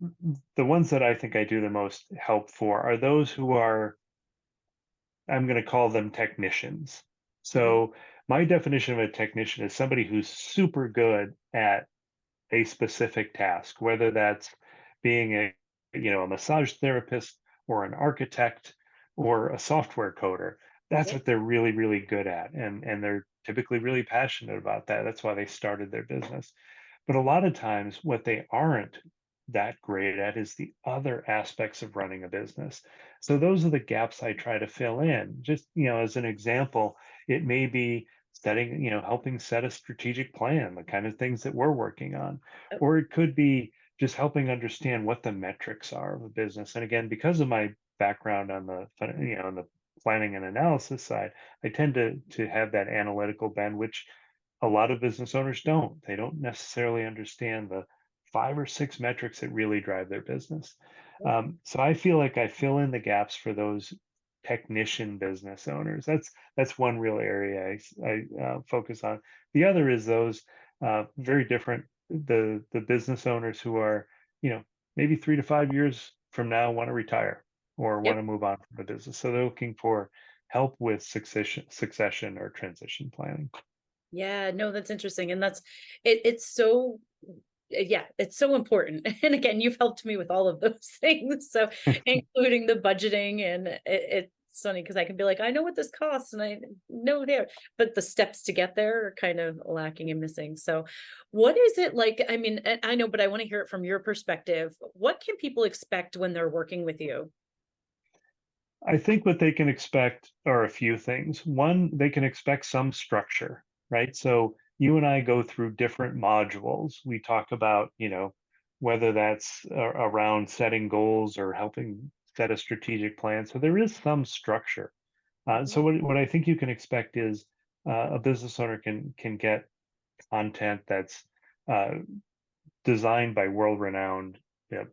the ones that I think I do the most help for are those who are, I'm going to call them technicians. Mhm. So my definition of a technician is somebody who's super good at a specific task, whether that's being a massage therapist or an architect or a software coder. That's Yep. what they're really, really good at. And they're typically really passionate about that. That's why they started their business. But a lot of times, what they aren't that great at is the other aspects of running a business. So those are the gaps I try to fill in. Just, as an example, it may be setting, helping set a strategic plan, the kind of things that we're working on. Yep. Or it could be just helping understand what the metrics are of a business. And again, because of my background on on the planning and analysis side, I tend to have that analytical bend, which a lot of business owners don't. They don't necessarily understand the 5 or 6 metrics that really drive their business. Yep. So I feel like I fill in the gaps for those technician business owners. That's one real area I focus on. The other is those very different, the business owners who are, maybe 3 to 5 years from now want to retire or want Yep. to move on from the business. So they're looking for help with succession or transition planning. Yeah, no, that's interesting. And it's so yeah, it's so important. And again, you've helped me with all of those things. So including the budgeting and it's funny because I can be like, I know what this costs and I know there, but the steps to get there are kind of lacking and missing. So what is it like? I mean, and I know, but I want to hear it from your perspective. What can people expect when they're working with you? I think what they can expect are a few things. One, they can expect some structure, right? So you and I go through different modules. We talk about, whether that's around setting goals or helping set a strategic plan. So there is some structure. Mhm. So what I think you can expect is a business owner can get content that's uh, designed by world-renowned,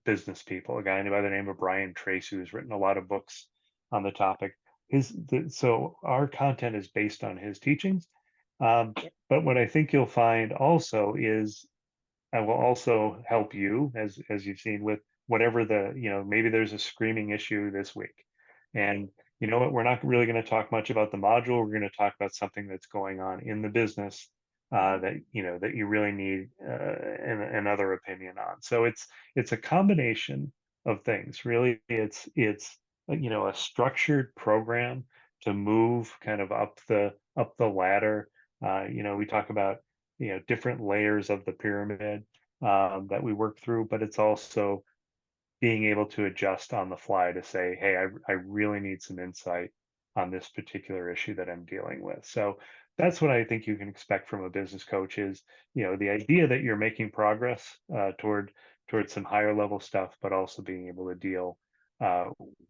business people. A guy by the name of Brian Tracy, who's written a lot of books on the topic. So our content is based on his teachings. Yeah. But what I think you'll find also is I will also help you, as you've seen, with whatever maybe there's a screaming issue this week, and you know what, we're not really going to talk much about the module. We're going to talk about something that's going on in the business Mhm. that you really need another opinion on. So it's a combination of things. Really, it's a structured program to move kind of up the ladder. We talk about different layers of the pyramid that we work through, but it's also being able to adjust on the fly to say, hey, I really need some insight on this particular issue that I'm dealing with. So that's what I think you can expect from a business coach is, the idea that you're making progress toward some higher level stuff, but also being able to deal uh,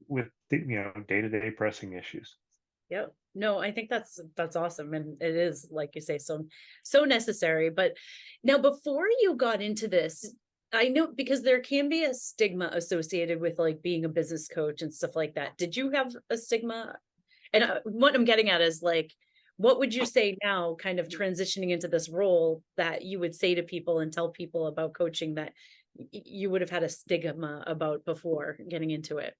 with day-to-day pressing issues. Yep. No, I think that's awesome. And it is, like you say, so necessary. But now before you got into this, I know because there can be a stigma associated with like being a business coach and stuff like that. Did you have a stigma? And what I'm getting at is like, what would you say now, kind of transitioning into this role, that you would say to people and tell people about coaching that you would have had a stigma about before getting into it?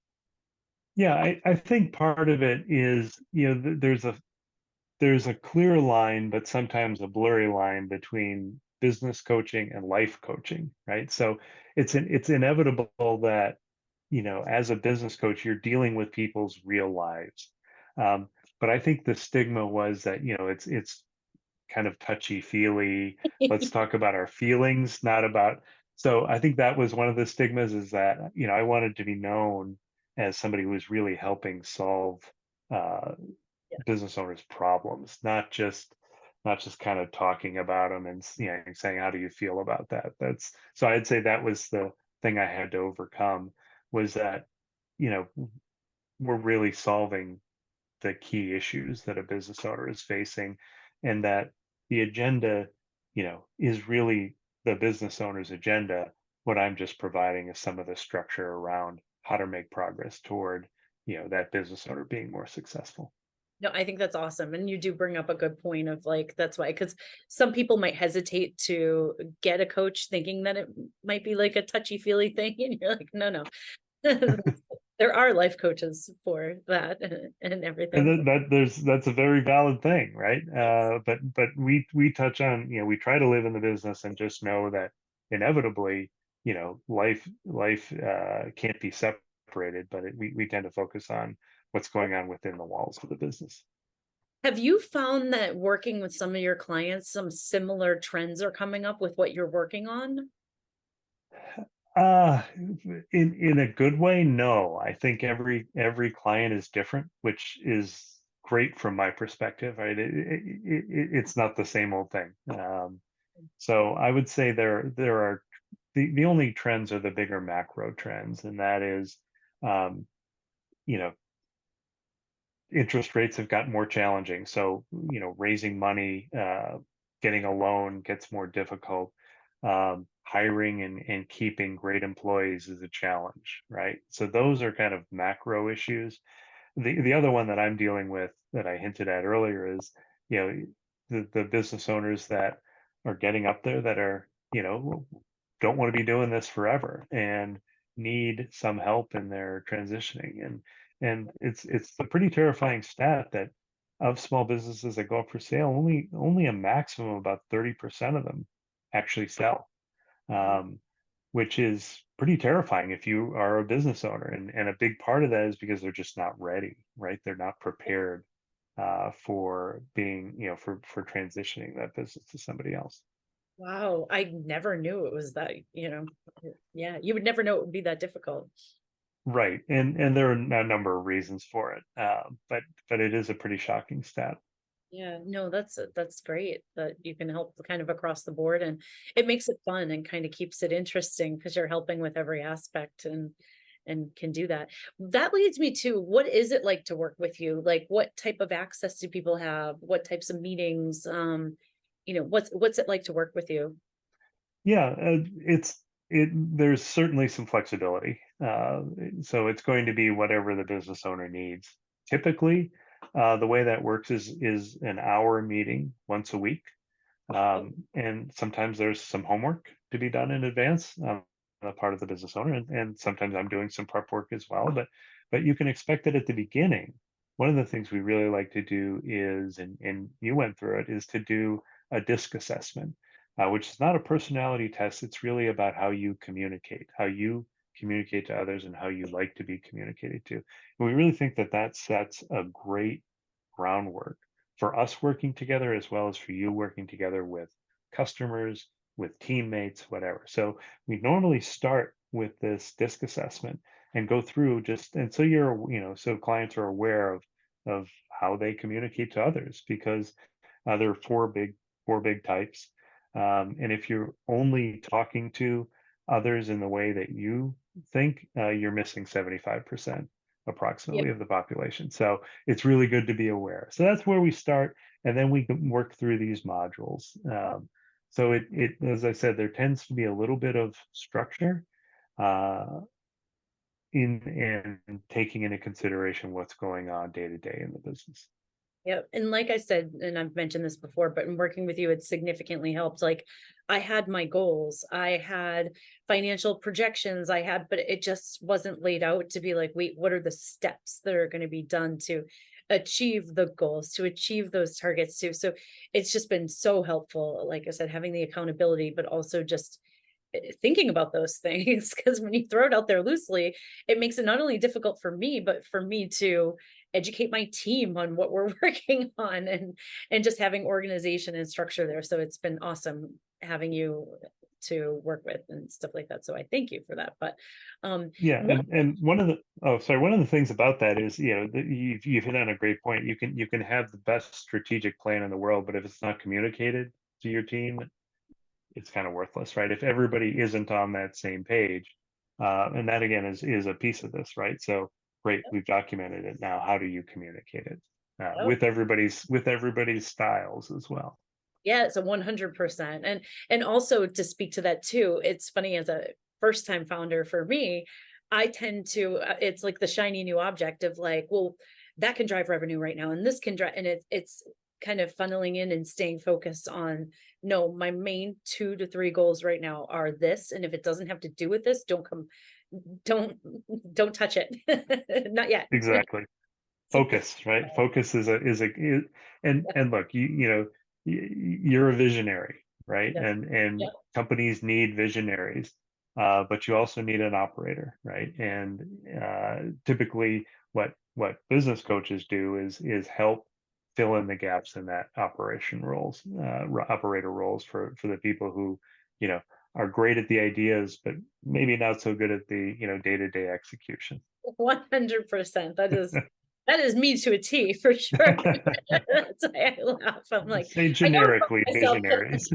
Yeah, I think part of it is, there's a clear line, but sometimes a blurry line between business coaching and life coaching, right? So it's inevitable that, as a business coach, you're dealing with people's real lives. Um, but I think the stigma was that, it's kind of touchy feely. Let's talk about our feelings, not about. So I think that was one of the stigmas is that, I wanted to be known as somebody who was really helping solve uh, Yeah. business owners' problems, not just kind of talking about them and saying how do you feel about that. That's so I'd say that was the thing I had to overcome was that you know we're really solving the key issues that a business owner is facing, and that the agenda, is really the business owner's agenda. What I'm just providing is some of the structure around how to make progress toward, that business owner being more successful. No, I think that's awesome. And you do bring up a good point of like, that's why, because some people might hesitate to get a coach thinking that it might be like a touchy feely thing. And you're like, no, no. There are life coaches for that and And everything. that's a very valid thing, right? Yes. But we touch on, we try to live in the business and just know that inevitably, life can't be separated, but we tend to focus on what's going on within the walls of the business. Have you found that working with some of your clients, some similar trends are coming up with what you're working on? Uh, in a good way, no. I think every client is different, which is great from my perspective, right? It's not the same old thing. So I would say there are the only trends are the bigger macro trends, and that is, um, you know, interest rates have gotten more challenging. So, raising money, getting a loan gets more difficult. Hiring and keeping great employees is a challenge, right? So those are kind of macro issues. The other one that I'm dealing with that I hinted at earlier is, you know, the business owners that are getting up there that are, don't want to be doing this forever and need some help in their transitioning. And it's a pretty terrifying stat that of small businesses that go up for sale, only a maximum of about 30% of them actually sell, Wow. um, which is pretty terrifying if you are a business owner. And a big part of that is because they're just not ready, right? They're not prepared for being, for transitioning that business to somebody else. Wow, I never knew it was that, yeah, you would never know it would be that difficult. Right. And there are a number of reasons for it. But it is a pretty shocking stat. Yeah, no, that's great that you can help kind of across the board and it makes it fun and kind of keeps it interesting because you're helping with every aspect and can do that. That leads me to what is it like to work with you? Like what type of access do people have? What types of meetings? What's it like to work with you? Yeah, there's certainly some flexibility. So it's going to be whatever the business owner needs. Typically, the way that works is an hour meeting once a week. Oh, And sometimes there's some homework to be done in advance on the part of the business owner, and sometimes I'm doing some prep work as well. But you can expect that at the beginning. One of the things we really like to do is, and you went through it, is to do a DISC assessment, which is not a personality test. It's really about how you communicate to others, and how you like to be communicated to. And we really think that that sets a great groundwork for us working together as well as for you working together with customers, with teammates, whatever. So we normally start with this DISC assessment and go through just, and so so clients are aware of how they communicate to others, because there are four big types. And if you're only talking to others in the way that you think, you're missing 75% yeah. approximately of the population. So it's really good to be aware. So that's where we start, and then we can work through these modules. So as I said, there tends to be a little bit of structure uh, and taking into consideration what's going on day to day in the business. Yeah, and like I said, and I've mentioned this before, but in working with you, it significantly helped. Like I had my goals, I had financial projections, but it just wasn't laid out to be like, wait, what are the steps that are going to be done to achieve the goals, to achieve those targets too? So it's just been so helpful. Like I said, having the accountability, but also just thinking about those things because when you throw it out there loosely, it makes it not only difficult for me, but for me to educate my team on what we're working on and just having organization and structure there. So it's been awesome having you to work with and stuff like that. So I thank you for that. But Yeah, one and one of the things about that is, that you've hit on a great point. You can have the best strategic plan in the world, but if it's not communicated to your team, it's kind of worthless, right? If everybody isn't on that same page, and that again is a piece of this, right? So great, we've documented it. Now, how do you communicate it with everybody's styles as well? Yeah, it's a 100%. And also to speak to that too, it's funny as a first time founder for me, I tend to it's like the shiny new object of like, well, that can drive revenue right now, and this can drive, and it's kind of funneling in and staying focused on, no, my main 2 to 3 goals right now are this, and if it doesn't have to do with this, don't don't touch it. Not yet. Exactly. Focus, right? Focus and look, you're a visionary, right? Yes. And Yep. companies need visionaries, but you also need an operator, right? And typically, what business coaches do is help fill in the gaps in that operator roles for the people who, you know, are great at the ideas, but maybe not so good at the day-to-day execution. 100%. That is me to a T for sure. That's why I laugh. I'm like, Say I know generically about myself. visionaries.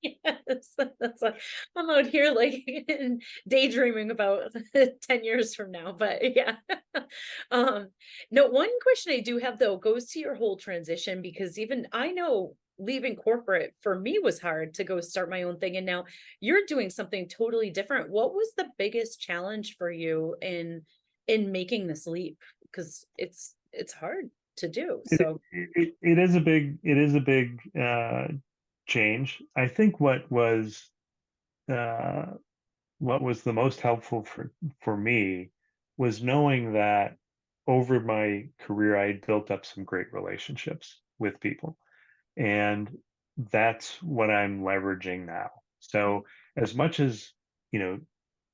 Yes, that's why I'm out here like daydreaming about 10 years from now. But yeah. Um, no, one question I do have though goes to your whole transition, because even I know leaving corporate for me was hard to go start my own thing. And now you're doing something totally different. What was the biggest challenge for you in making this leap? Because it's hard to do. It, So it is a big change. I think uh, what was the most helpful for me was knowing that over my career I had built up some great relationships with people, and that's what I'm leveraging now. So as much as, you know,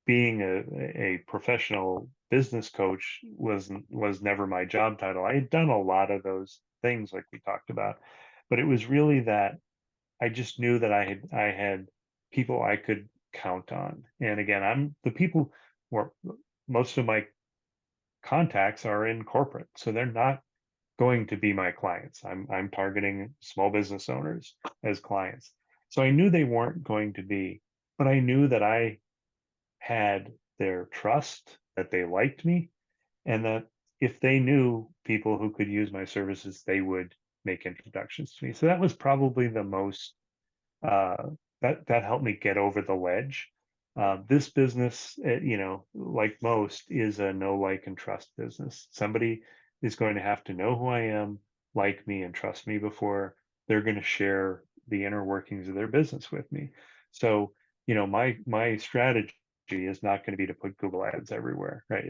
being a professional business coach was never my job title. I had done a lot of those things like we talked about, but it was really that I just knew that I had people I could count on. And again, I'm the people where most of my contacts are in corporate, so they're not going to be my clients. I'm targeting small business owners as clients. So I knew they weren't going to be, but I knew that I had their trust, that they liked me, and that if they knew people who could use my services, they would make introductions to me. So that was probably the most uh, that helped me get over the ledge. This business, like most, is a know, like, and trust business. Somebody is going to have to know who I am, like me, and trust me before they're going to share the inner workings of their business with me. So, my strategy is not going to be to put Google ads everywhere, right?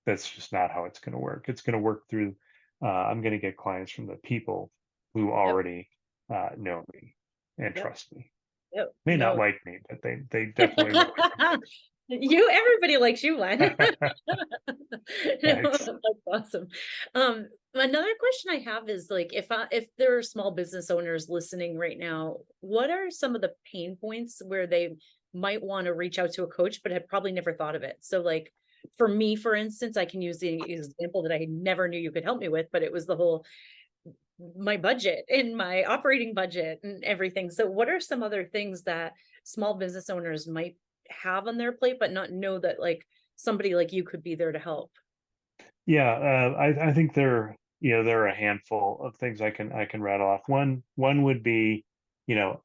That's just not how it's going to work. It's going to work through. I'm going to get clients from the people who yep, already know me and yep, trust me. yep. May not No. like me, but they definitely know Everybody likes you, Len. me. No, Thanks. that's awesome. Another question I have is like, if there are small business owners listening right now, what are some of the pain points where they might want to reach out to a coach, but had probably never thought of it? So like for me, for instance, I can use the example that I never knew you could help me with, but it was the whole my budget and my operating budget and everything. So what are some other things that small business owners might have on their plate, but not know that like somebody like you could be there to help? Yeah, I think there are a handful of things I can rattle off. One would be, you know,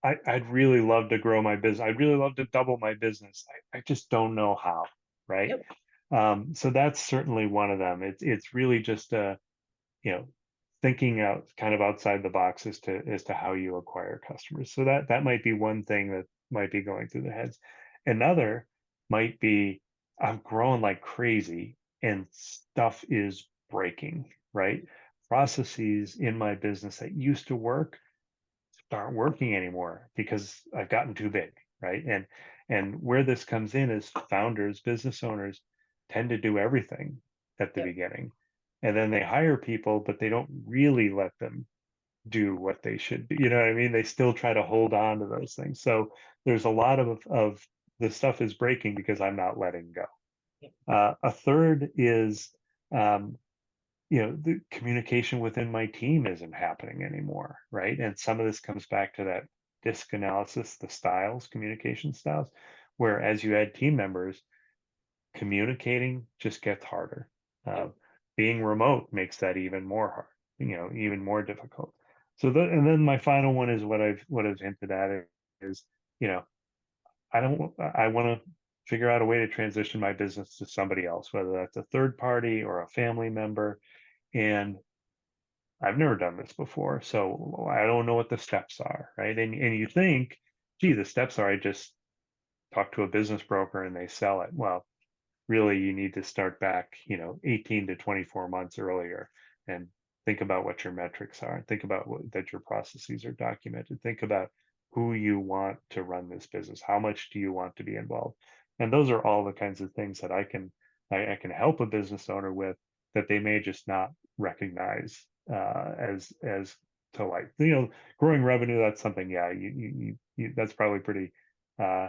I'd really love to grow my business. I'd really love to double my business. I just don't know how, right? Yep. So that's certainly one of them. It's really just you know, thinking out kind of outside the box as to how you acquire customers. So that might be one thing that might be going through their heads. Another might be I'm growing like crazy and stuff is breaking, right? Processes in my business that used to work aren't working anymore because I've gotten too big, right? And where this comes in is founders, business owners tend to do everything at the Yep. beginning. And then they hire people, but they don't really let them do what they should be. You know what I mean? They still try to hold on to those things. So there's a lot of the stuff is breaking because I'm not letting go. Yep. A third is um, the communication within my team isn't happening anymore, right? And some of this comes back to that disc analysis, the styles, communication styles, where as you add team members, communicating just gets harder. Uh, Yep. being remote makes that even more hard, even more difficult. So, and then my final one is what I've hinted at is, you know, I don't, I want to. figure out a way to transition my business to somebody else, whether that's a third party or a family member. And I've never done this before, so I don't know what the steps are, right? And you think, gee, the steps are I just talk to a business broker and they sell it. Well, really you need to start back, 18 to 24 months earlier and think about what your metrics are. Think about that your processes are documented. Think about who you want to run this business. How much do you want to be involved? And those are all the kinds of things that I can help a business owner with that they may just not recognize as to like, growing revenue. That's something, yeah, that's probably pretty uh,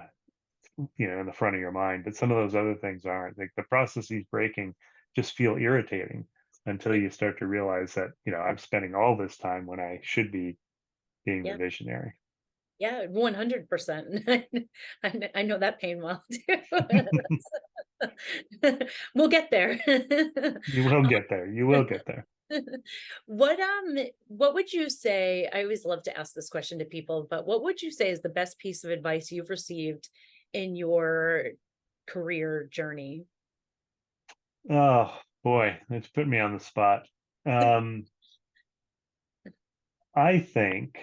in the front of your mind, but some of those other things aren't. Like the processes breaking just feel irritating until Yep. you start to realize that I'm spending all this time when I should be being the Yep. visionary. Yeah, 100%. I know that pain well too. We'll get there. You will get there. You will get there. What would you say? I always love to ask this question to people, but what would you say is the best piece of advice you've received in your career journey? Oh boy, it's put me on the spot. Um, I think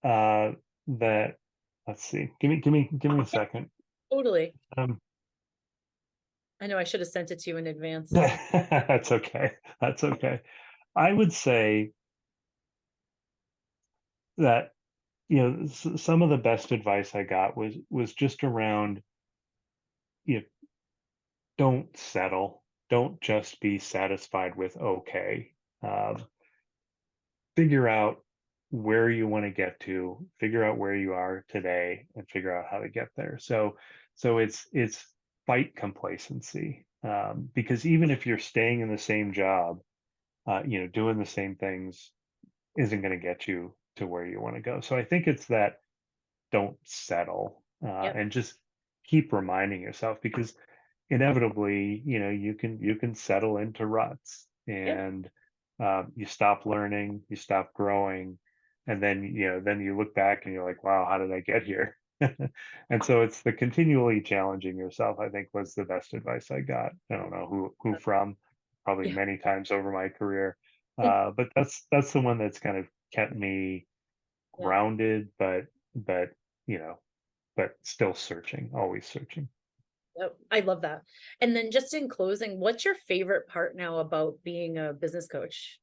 that let's see. Give me a second. Totally. Um, I know I should have sent it to you in advance. that's okay. That's okay. I would say that some of the best advice I got was just around, you know, don't settle, don't just be satisfied with okay. Um, Figure out where you want to get to, figure out where you are today, and figure out how to get there. So it's fight complacency, because even if you're staying in the same job, doing the same things isn't going to get you to where you want to go. So I think it's that don't settle, Yep. and just keep reminding yourself, because inevitably you can settle into ruts, Yep. and you stop learning, you stop growing, and then you look back and you're like, wow, how did I get here? And so it's the continually challenging yourself, I think, was the best advice I got. I don't know who from, probably Yeah. many times over my career, but that's the one that's kind of kept me Yeah. grounded, but you know, but still searching, always searching. Yep. I love that. And then just in closing, what's your favorite part now about being a business coach?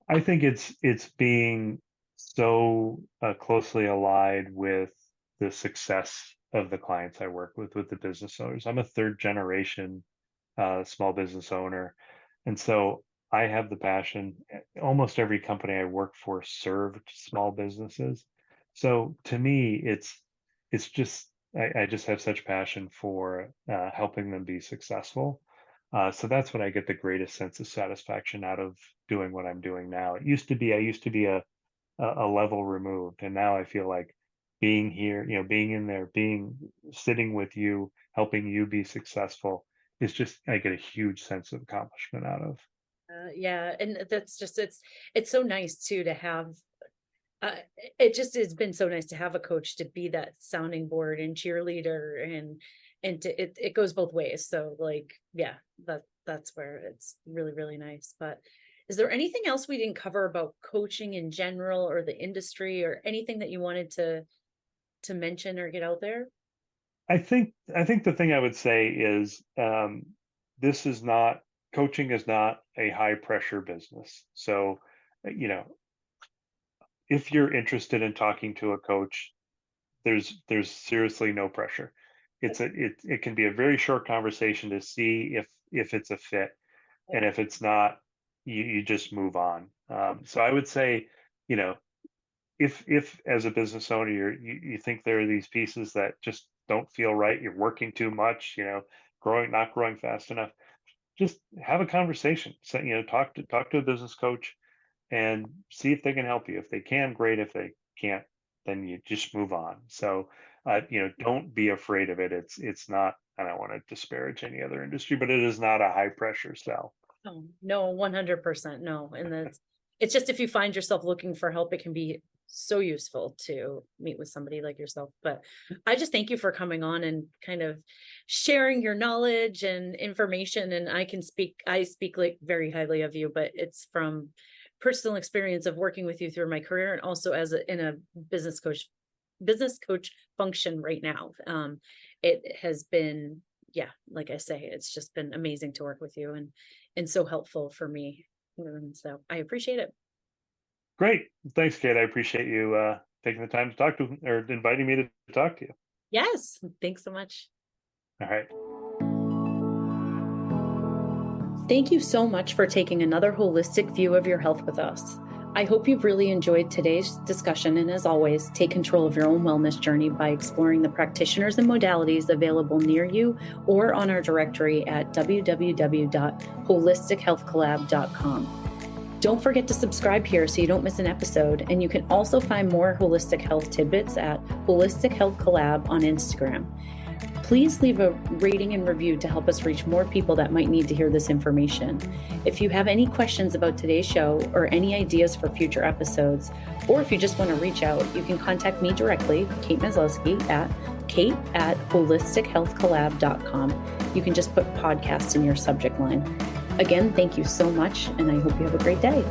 I think it's being so closely allied with the success of the clients I work with the business owners. I'm a third generation small business owner, and so I have the passion. Almost every company I work for served small businesses, so to me, it's just I just have such passion for helping them be successful. So that's what I get the greatest sense of satisfaction out of doing what I'm doing now. I used to be a level removed, and now I feel like being here, being in there, being sitting with you, helping you be successful is just I get a huge sense of accomplishment out of. Yeah, and that's just it's so nice too to have uh, it just has been so nice to have a coach to be that sounding board and cheerleader and it goes both ways. So like yeah, that's where it's really really nice. But is there anything else we didn't cover about coaching in general or the industry or anything that you wanted to mention or get out there? I think the thing I would say is, this is not coaching is not a high pressure business. So, if you're interested in talking to a coach, there's seriously no pressure. It can be a very short conversation to see if it's a fit, and if it's not, you just move on. So I would say, you know, if as a business owner you think there are these pieces that just don't feel right, you're working too much, growing not growing fast enough, just have a conversation. So, talk to a business coach and see if they can help you. If they can, great. If they can't, then you just move on. So, don't be afraid of it. It's not. I don't want to disparage any other industry, but it is not a high pressure sell. No, no, 100% no. And it's just if you find yourself looking for help, it can be so useful to meet with somebody like yourself. But I just thank you for coming on and kind of sharing your knowledge and information. And I speak like very highly of you, but it's from personal experience of working with you through my career and also in a business coach function right now. It has been, yeah, like I say, it's just been amazing to work with you and so helpful for me. So I appreciate it. Great. Thanks, Kate. I appreciate you taking the time to talk to or inviting me to talk to you. Yes. Thanks so much. All right. Thank you so much for taking another holistic view of your health with us. I hope you've really enjoyed today's discussion, and as always, take control of your own wellness journey by exploring the practitioners and modalities available near you or on our directory at www.holistichealthcollab.com. Don't forget to subscribe here so you don't miss an episode, and you can also find more holistic health tidbits at Holistic Health Collab on Instagram. Please leave a rating and review to help us reach more people that might need to hear this information. If you have any questions about today's show or any ideas for future episodes, or if you just want to reach out, you can contact me directly, Kate Maslowski, at kate@holistichealthcollab.com. You can just put podcast in your subject line. Again, thank you so much, and I hope you have a great day.